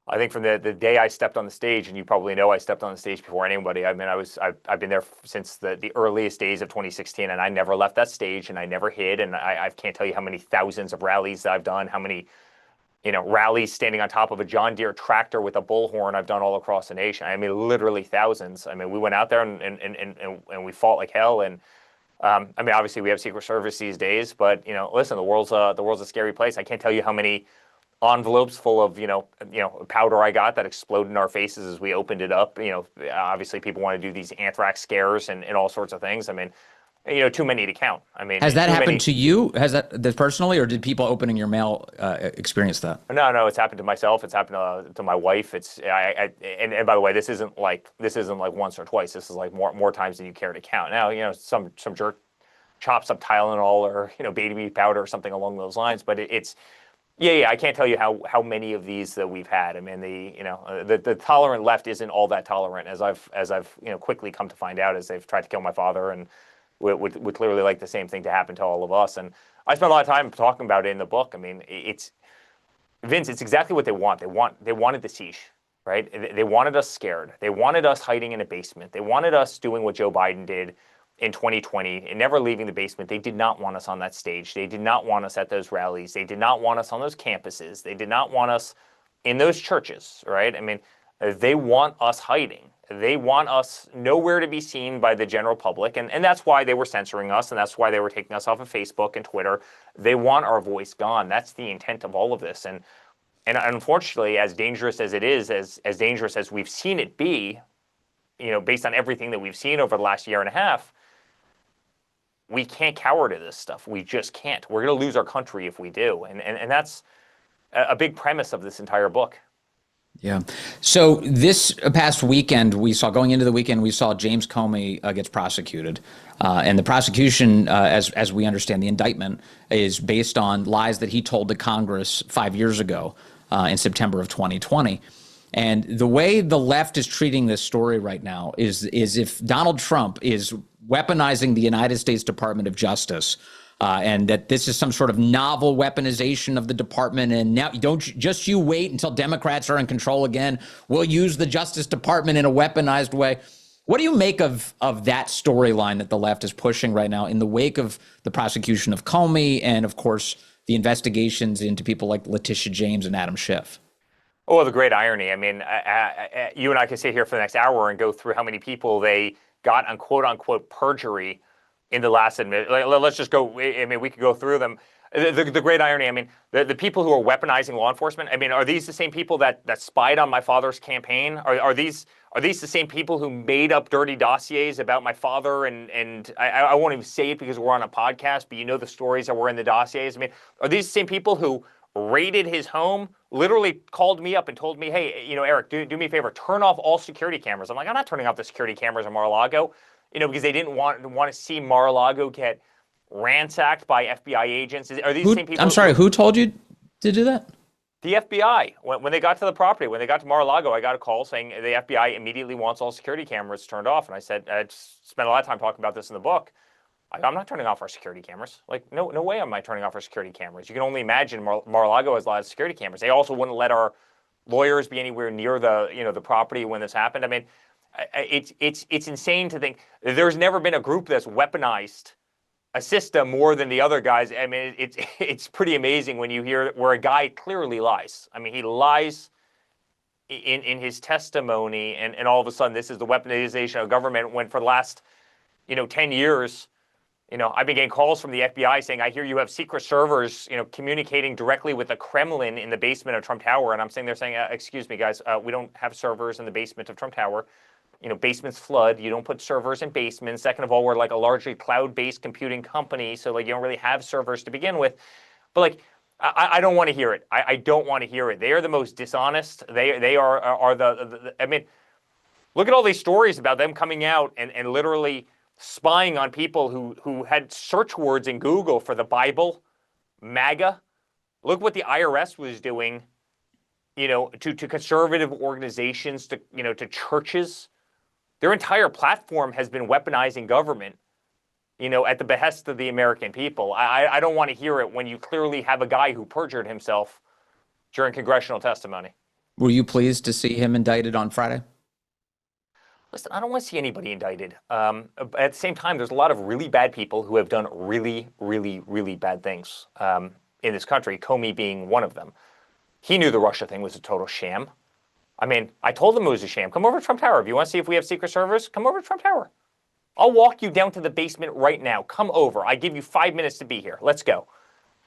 I think from the day I stepped on the stage, and you probably know I stepped on the stage before anybody. I mean, I've been there since the earliest days of 2016, and I never left that stage, and I never hid. And I can't tell you how many thousands of rallies that I've done, how many rallies standing on top of a John Deere tractor with a bullhorn I've done all across the nation. I mean, literally thousands. I mean, we went out there and we fought like hell. And I mean, obviously we have Secret Service these days, but listen, the world's a scary place. I can't tell you how many envelopes full of powder I got that exploded in our faces as we opened it up. Obviously people want to do these anthrax scares and all sorts of things. I mean, too many to count. I mean, has that happened to you? Has that personally, or did people opening your mail experience that? No, it's happened to myself. It's happened to my wife. And by the way, this isn't like once or twice. This is like more times than you care to count. Now, some jerk chops up Tylenol or baby powder or something along those lines, but it's. Yeah, I can't tell you how many of these that we've had. I mean, the tolerant left isn't all that tolerant, as I've quickly come to find out, as they've tried to kill my father, and would clearly like the same thing to happen to all of us. And I spent a lot of time talking about it in the book. I mean, Vince, it's exactly what they want. They wanted the siege, right? They wanted us scared. They wanted us hiding in a basement. They wanted us doing what Joe Biden did in 2020 and never leaving the basement. They did not want us on that stage. They did not want us at those rallies. They did not want us on those campuses. They did not want us in those churches, right? I mean, they want us hiding. They want us nowhere to be seen by the general public. And that's why they were censoring us, and that's why they were taking us off of Facebook and Twitter. They want our voice gone. That's the intent of all of this. And unfortunately, as dangerous as it is, as dangerous as we've seen it be, based on everything that we've seen over the last year and a half, we can't cower to this stuff. We just can't. We're going to lose our country if we do. And that's a big premise of this entire book. Yeah. So this past weekend, going into the weekend, we saw James Comey gets prosecuted. And the prosecution, as we understand the indictment, is based on lies that he told to Congress 5 years ago in September of 2020. And the way the left is treating this story right now is if Donald Trump is weaponizing the United States Department of Justice, and that this is some sort of novel weaponization of the department. And now you wait until Democrats are in control again. We'll use the Justice Department in a weaponized way. What do you make of that storyline that the left is pushing right now in the wake of the prosecution of Comey and, of course, the investigations into people like Letitia James and Adam Schiff? Oh, the great irony. I mean, you and I can sit here for the next hour and go through how many people they got on quote unquote perjury in the last let's just go. I mean, we could go through them. The great irony. I mean, the people who are weaponizing law enforcement. I mean, are these the same people that spied on my father's campaign? Are these the same people who made up dirty dossiers about my father? And I won't even say it because we're on a podcast, but the stories that were in the dossiers. I mean, are these the same people who raided his home, literally called me up and told me, hey, Eric, do me a favor, turn off all security cameras. I'm like, I'm not turning off the security cameras in Mar-a-Lago, because they didn't want to see Mar-a-Lago get ransacked by FBI agents. Are these the same people? I'm sorry, who told you to do that? The FBI. When they got to the property, when they got to Mar-a-Lago, I got a call saying the FBI immediately wants all security cameras turned off. And I said, I spent a lot of time talking about this in the book. I'm not turning off our security cameras. Like, no way am I turning off our security cameras. You can only imagine Mar-a-Lago has a lot of security cameras. They also wouldn't let our lawyers be anywhere near the property when this happened. I mean, it's insane to think there's never been a group that's weaponized a system more than the other guys. I mean, it's pretty amazing when you hear where a guy clearly lies. I mean, he lies in his testimony, and all of a sudden this is the weaponization of government when for the last 10 years I've been getting calls from the FBI saying, I hear you have secret servers, communicating directly with the Kremlin in the basement of Trump Tower. And I'm saying, they're saying, excuse me, guys, we don't have servers in the basement of Trump Tower. Basements flood. You don't put servers in basements. Second of all, we're like a largely cloud-based computing company. So like, you don't really have servers to begin with. But like, I don't want to hear it. I don't want to hear it. They are the most dishonest. They are I mean, look at all these stories about them coming out and literally spying on people who had search words in Google for the Bible, MAGA. Look what the IRS was doing, to conservative organizations, to churches. Their entire platform has been weaponizing government, at the behest of the American people. I don't want to hear it when you clearly have a guy who perjured himself during congressional testimony. Were you pleased to see him indicted on Friday? Listen, I don't want to see anybody indicted. At the same time, there's a lot of really bad people who have done really, really, really bad things in this country, Comey being one of them. He knew the Russia thing was a total sham. I mean, I told him it was a sham. Come over to Trump Tower. If you want to see if we have secret servers, come over to Trump Tower. I'll walk you down to the basement right now. Come over. I give you 5 minutes to be here. Let's go.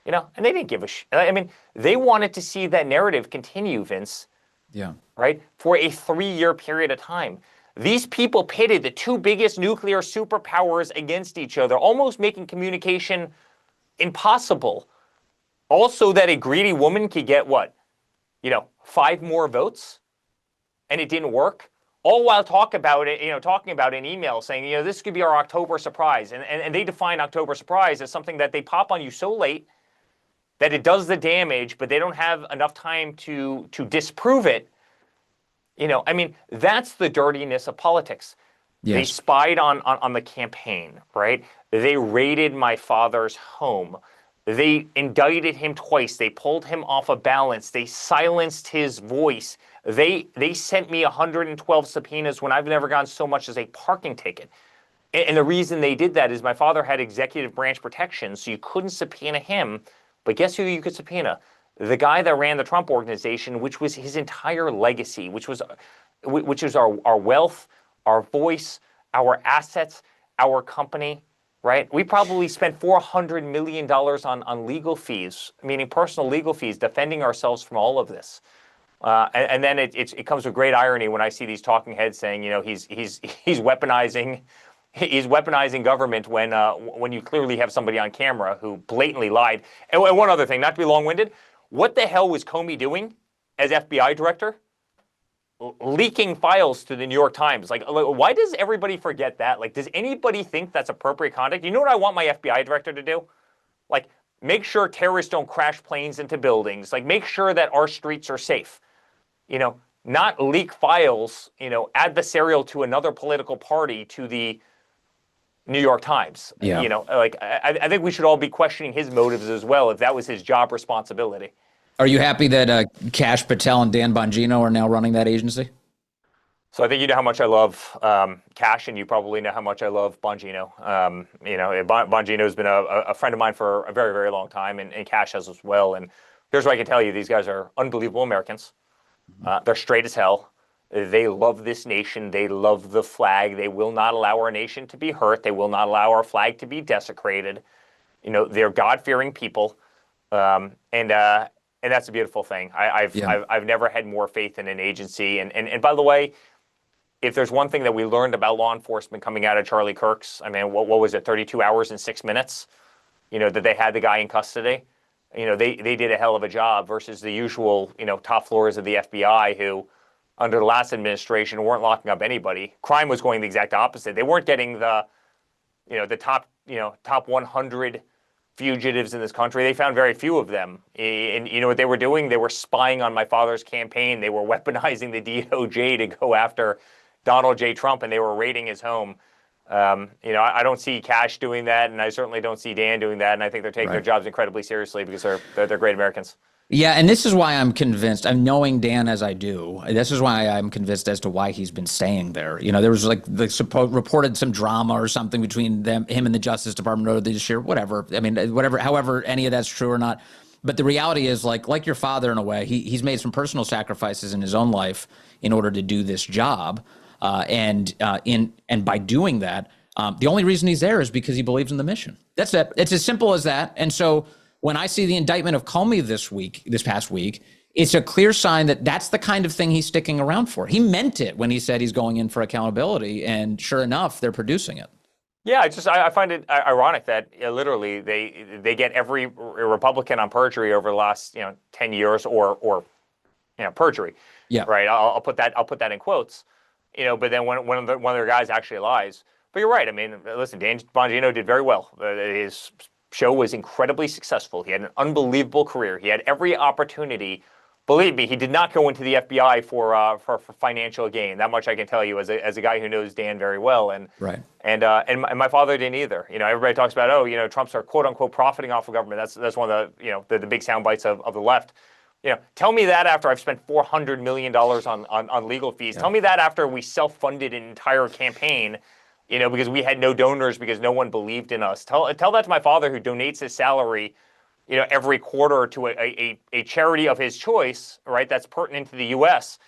And they didn't give a shit. I mean, they wanted to see that narrative continue, Vince. Yeah. Right? For a 3-year period of time. These people pitted the two biggest nuclear superpowers against each other, almost making communication impossible. Also that a greedy woman could get what? 5 more votes? And it didn't work? All while talking about it in email saying, this could be our October surprise. And they define October surprise as something that they pop on you so late that it does the damage, but they don't have enough time to disprove it. I mean, that's the dirtiness of politics. Yes. They spied on the campaign, right? They raided my father's home. They indicted him twice. They pulled him off of balance. They silenced his voice. They sent me 112 subpoenas when I've never gotten so much as a parking ticket. And the reason they did that is my father had executive branch protection, so you couldn't subpoena him. But guess who you could subpoena? The guy that ran the Trump organization, which was his entire legacy, which was our wealth, our voice, our assets, our company, right? We probably spent $400 million on legal fees, meaning personal legal fees, defending ourselves from all of this. And then it comes with great irony when I see these talking heads saying, he's weaponizing government when you clearly have somebody on camera who blatantly lied. And one other thing, not to be long-winded, what the hell was Comey doing as FBI director? Leaking files to the New York Times. Like, why does everybody forget that? Like, does anybody think that's appropriate conduct? You know what I want my FBI director to do? Like, make sure terrorists don't crash planes into buildings. Like, make sure that our streets are safe. Not leak files, adversarial to another political party to the New York Times. Yeah. I think we should all be questioning his motives as well if that was his job responsibility. Are you happy that Kash Patel and Dan Bongino are now running that agency? So I think you know how much I love Kash, and you probably know how much I love Bongino. Bongino has been a friend of mine for a very, very long time, and Kash has as well. And here's what I can tell you. These guys are unbelievable Americans. They're straight as hell. They love this nation. They love the flag. They will not allow our nation to be hurt. They will not allow our flag to be desecrated. They're God-fearing people, and that's a beautiful thing. I've never had more faith in an agency. And by the way, if there's one thing that we learned about law enforcement coming out of Charlie Kirk's, I mean, what was it, 32 hours and 6 minutes, that they had the guy in custody. They did a hell of a job versus the usual, top floors of the FBI who, under the last administration, weren't locking up anybody. Crime was going the exact opposite. They weren't getting the top 100 fugitives in this country. They found very few of them. And you know what they were doing? They were spying on my father's campaign. They were weaponizing the DOJ to go after Donald J. Trump, and they were raiding his home. I don't see Kash doing that, and I certainly don't see Dan doing that. And I think they're taking their jobs incredibly seriously because they're great Americans. Yeah, and this is why I'm convinced. I'm knowing Dan as I do. This is why I'm convinced as to why he's been staying there. There was reported some drama or something between him and the Justice Department earlier this year. Whatever. I mean, however any of that's true or not. But the reality is, like your father in a way, he's made some personal sacrifices in his own life in order to do this job, and by doing that, The only reason he's there is because he believes in the mission. That's it. It's as simple as that. And so when I see the indictment of Comey this past week, it's a clear sign that that's the kind of thing he's sticking around for. He meant it when he said he's going in for accountability, and sure enough, they're producing it. Yeah, I find it ironic that literally they get every Republican on perjury over the last 10 years or perjury. Yeah. Right. I'll put that in quotes. But then one of their guys actually lies. But you're right. I mean, listen, Dan Bongino did very well. His show was incredibly successful. He had an unbelievable career. He had every opportunity. Believe me, he did not go into the FBI for financial gain. That much I can tell you as a guy who knows Dan very well. And right. And my father didn't either. Everybody talks about Trump's are quote unquote profiting off of government. That's one of the big sound bites of the left. Tell me that after I've spent $400 million on legal fees. Yeah. Tell me that after we self-funded an entire campaign, because we had no donors because no one believed in us. Tell that to my father who donates his salary every quarter to a charity of his choice, right? That's pertinent to the U.S.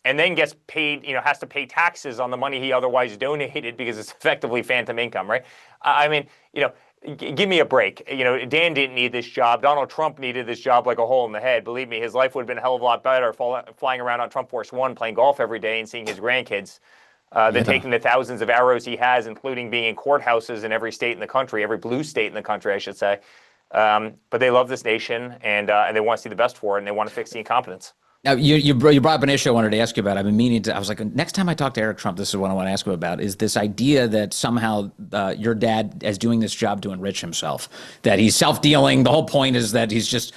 and then gets paid, has to pay taxes on the money he otherwise donated because it's effectively phantom income, right? I mean, give me a break. Dan didn't need this job. Donald Trump needed this job like a hole in the head. Believe me, his life would have been a hell of a lot better flying around on Trump Force One, playing golf every day and seeing his grandkids. Than taking the thousands of arrows he has, including being in courthouses in every state in the country, every blue state in the country, I should say. But they love this nation, and they want to see the best for it, and they want to fix the incompetence. Now, you brought up an issue I wanted to ask you about. I've been meaning to. I was like, next time I talk to Eric Trump, this is what I want to ask him about, is this idea that somehow your dad is doing this job to enrich himself, that he's self-dealing. The whole point is that he's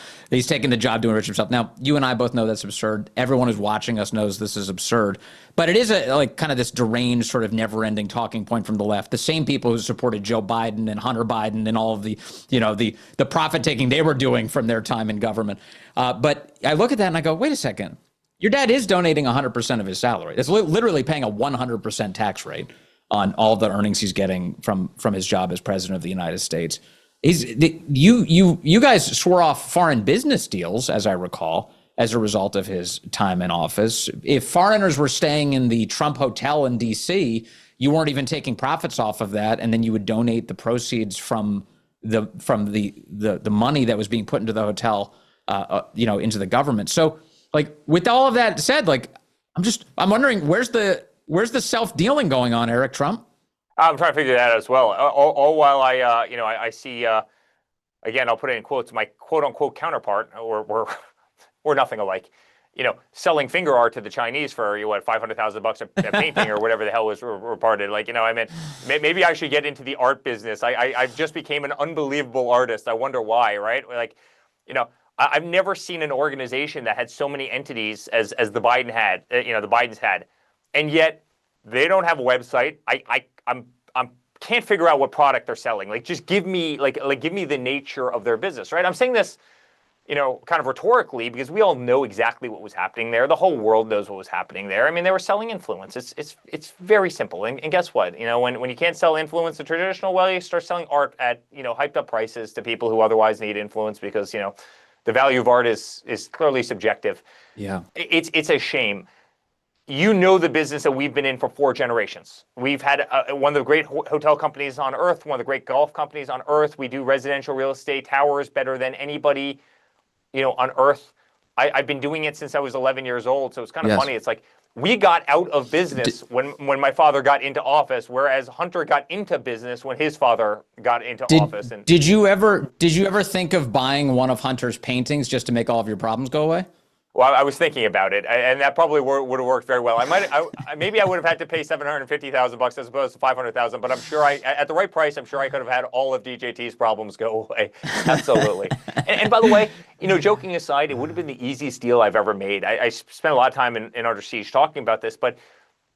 taking the job to enrich himself. Now, you and I both know that's absurd. Everyone who's watching us knows this is absurd. But it is kind of this deranged sort of never-ending talking point from the left. The same people who supported Joe Biden and Hunter Biden and all of the profit-taking they were doing from their time in government. But I look at that and I go, wait a second. Your dad is donating 100% of his salary. It's literally paying a 100% tax rate on all the earnings he's getting from his job as president of the United States. You guys swore off foreign business deals, as I recall, as a result of his time in office. If foreigners were staying in the Trump Hotel in D.C., you weren't even taking profits off of that, and then you would donate the proceeds from the money that was being put into the hotel, into the government. So, with all of that said, I'm wondering where's the self-dealing going on, Eric Trump? I'm trying to figure that out as well. All while I see, again, I'll put it in quotes, my quote unquote counterpart, or nothing alike, selling finger art to the Chinese for $500,000 a painting or whatever the hell was reported. Maybe I should get into the art business. I've just became an unbelievable artist. I wonder why, right? I've never seen an organization that had so many entities as the Biden had, the Bidens had, and yet they don't have a website. I can't figure out what product they're selling. Just give me give me the nature of their business, right? I'm saying this, kind of rhetorically because we all know exactly what was happening there. The whole world knows what was happening there. I mean, they were selling influence. It's very simple. And guess what? When you can't sell influence the traditional way, you start selling art at hyped up prices to people who otherwise need influence because the value of art is clearly subjective. Yeah, it's a shame. The business that we've been in for 4 generations. We've had one of the great hotel companies on earth, one of the great golf companies on earth. We do residential real estate towers better than anybody, on earth. I've been doing it since I was 11 years old. So it's kind of funny. It's like we got out of business when my father got into office, whereas Hunter got into business when his father got into office. And did you ever think of buying one of Hunter's paintings just to make all of your problems go away? Well, I was thinking about it, and that probably would have worked very well. Maybe I would have had to pay $750,000 as opposed to $500,000, but I'm sure at the right price, I'm sure I could have had all of DJT's problems go away. Absolutely. and by the way, joking aside, it would have been the easiest deal I've ever made. I spent a lot of time in Under Siege talking about this, but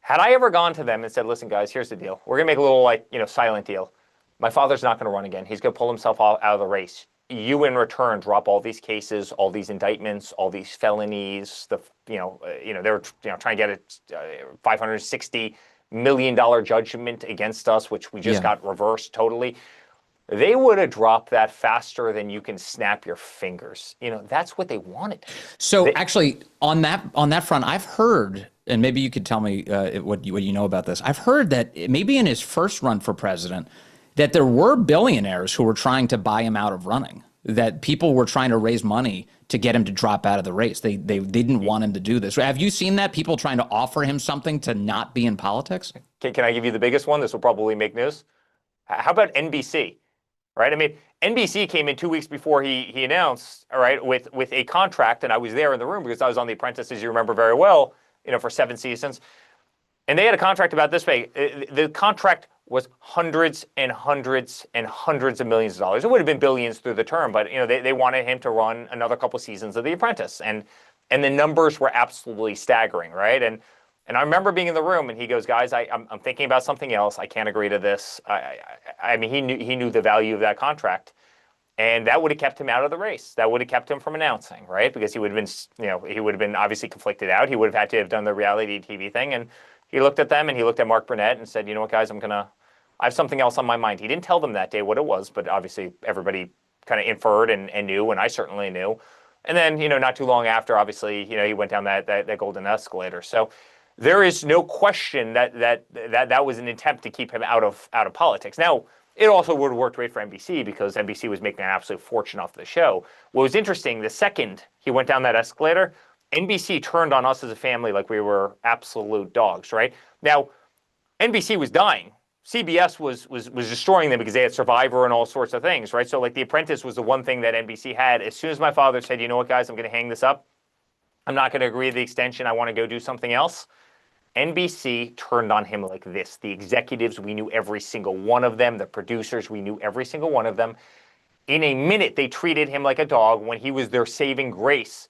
had I ever gone to them and said, "Listen, guys, here's the deal. We're gonna make a little silent deal. My father's not going to run again. He's going to pull himself out of the race. You, in return, drop all these cases, all these indictments, all these felonies. They were trying to get a $560 million judgment against us, which we just got reversed totally. They would have dropped that faster than you can snap your fingers. That's what they wanted. So actually, on that front, I've heard and maybe you could tell me what you know about this. I've heard that maybe in his first run for president, that there were billionaires who were trying to buy him out of running, that people were trying to raise money to get him to drop out of the race. They didn't want him to do this. Have you seen that? People trying to offer him something to not be in politics? Can I give you the biggest one? This will probably make news. How about NBC? Right? I mean, NBC came in 2 weeks before he announced, all right, with a contract, and I was there in the room because I was on The Apprentice, as you remember very well, for 7 seasons. And they had a contract about this big. The contract was hundreds and hundreds and hundreds of millions of dollars. It would have been billions through the term, but they wanted him to run another couple seasons of The Apprentice, and the numbers were absolutely staggering, right? And I remember being in the room, and he goes, "Guys, I'm thinking about something else. I can't agree to this." I mean, he knew the value of that contract, and that would have kept him out of the race. That would have kept him from announcing, right? Because he would have been, he would have been obviously conflicted out. He would have had to have done the reality TV thing, and he looked at them and he looked at Mark Burnett and said, "You know what, guys, I have something else on my mind." He didn't tell them that day what it was, but obviously everybody kind of inferred and knew, and I certainly knew. And then, not too long after, obviously, he went down that golden escalator. So there is no question that was an attempt to keep him out of politics. Now, it also would have worked great for NBC because NBC was making an absolute fortune off the show. What was interesting, the second he went down that escalator, NBC turned on us as a family like we were absolute dogs, right? Now, NBC was dying. CBS was destroying them because they had Survivor and all sorts of things, right? So like The Apprentice was the one thing that NBC had. As soon as my father said, "You know what, guys, I'm going to hang this up. I'm not going to agree to the extension. I want to go do something else," NBC turned on him like this. The executives, we knew every single one of them. The producers, we knew every single one of them. In a minute, they treated him like a dog when he was their saving grace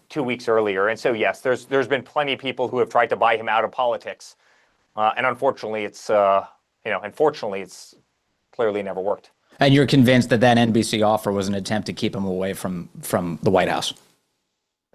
2 weeks earlier. And so, yes, there's been plenty of people who have tried to buy him out of politics. And unfortunately, it's clearly never worked. And you're convinced that NBC offer was an attempt to keep him away from the White House?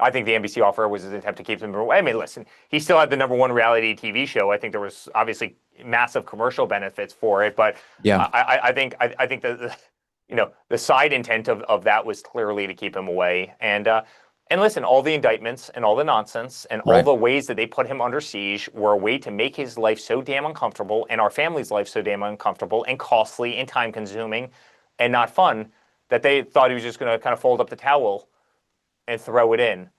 I think the NBC offer was an attempt to keep him away. I mean, listen, he still had the #1 reality TV show. I think there was obviously massive commercial benefits for it, but I think the side intent of that was clearly to keep him away. And listen, all the indictments and all the nonsense and all the ways that they put him under siege were a way to make his life so damn uncomfortable and our family's life so damn uncomfortable and costly and time consuming and not fun that they thought he was just going to kind of fold up the towel and throw it in.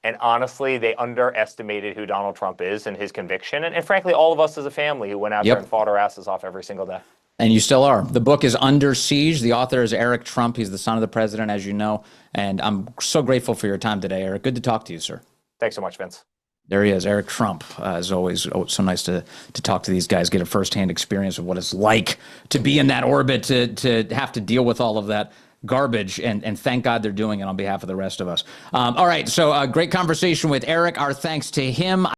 And honestly, they underestimated who Donald Trump is and his conviction. And frankly, all of us as a family who went out there and fought our asses off every single day. And you still are. The book is Under Siege. The author is Eric Trump. He's the son of the president, as you know. And I'm so grateful for your time today, Eric. Good to talk to you, sir. Thanks so much, Vince. There he is, Eric Trump. As always, so nice to talk to these guys, get a firsthand experience of what it's like to be in that orbit, to have to deal with all of that garbage, and thank God they're doing it on behalf of the rest of us. All right, so great conversation with Eric. Our thanks to him.